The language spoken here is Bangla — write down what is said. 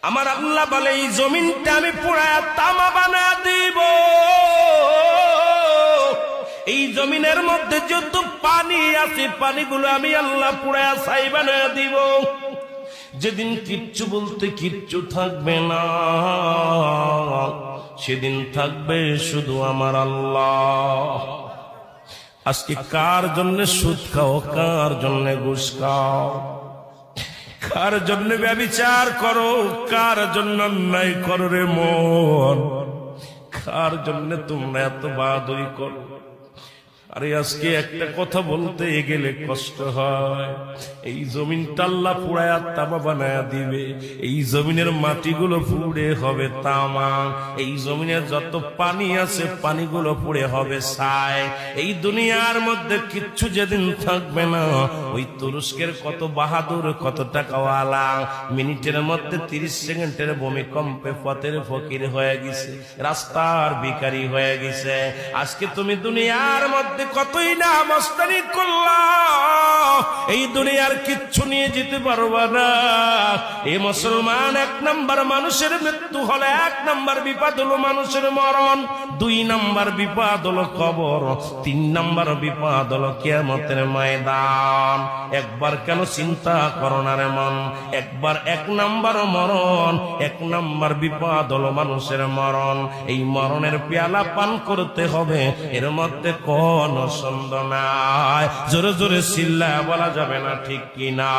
আমার আল্লাহ বলে এই জমিনটা আমি পুরায়া তামা বানা দিব। এই জমিনের মধ্যে যত পানি আছে পানিগুলো আমি আল্লাহ পুরায়া ছাই বানায়া দিব। যেদিন কিচ্ছু বলতে কিচ্ছু থাকবে না, সেদিন থাকবে শুধু আমার আল্লাহ। আজকে কার জন্য সুদ খাও, কার জন্য ঘুষ খাও, কার জন্য ব্যভিচার করো, কার জন্য অন্যায় করো রে মন, কার জন্য তোমরা এত বাহাদুরি করো। আরে আজকে একটা কথা বলতে গেলে কষ্ট হয়। এই জমিনটা আল্লাহ পুরায়া তামা বানায়া দিবে। এই জমিনের মাটিগুলো পুড়ে হবে তামা। এই জমিনের যত পানি আছে পানিগুলো পুড়ে হবে ছাই। এই দুনিয়ার মধ্যে কিচ্ছু যেদিন থাকবে না, ওই তুরস্কের কত বাহাদুর, কত টাকাওয়ালা মিনিটের মধ্যে 30 সেকেন্ডের ভূমিকম্পে পথের ফকির হয়ে গেছে, রাস্তার ভিখারি হয়ে গেছে। আজকে তুমি দুনিয়ার মধ্যে কতই না মস্তানি করলা, এই দুনিয়ার কিচ্ছু নিয়ে যেতে পারবা না। এই মুসলমান, 1 নাম্বার মানুষের মৃত্যু হলে 1 নাম্বার বিপদ হলো মানুষের মরণ, 2 নাম্বার বিপদ হলো কবর, 3 নাম্বার বিপদ হলো কিয়ামতের ময়দান। একবার কেন চিন্তা করো না রে মন, একবার 1 নাম্বার মরণ, 1 নাম্বার বিপদ হলো মানুষের মরণ। এই মরণের পেয়ালা পান করতে হবে, এর মধ্যে কোন সন্দেহ নাই। জোরে জোরে চিল্লায়া বলা যাবে না ঠিক কিনা?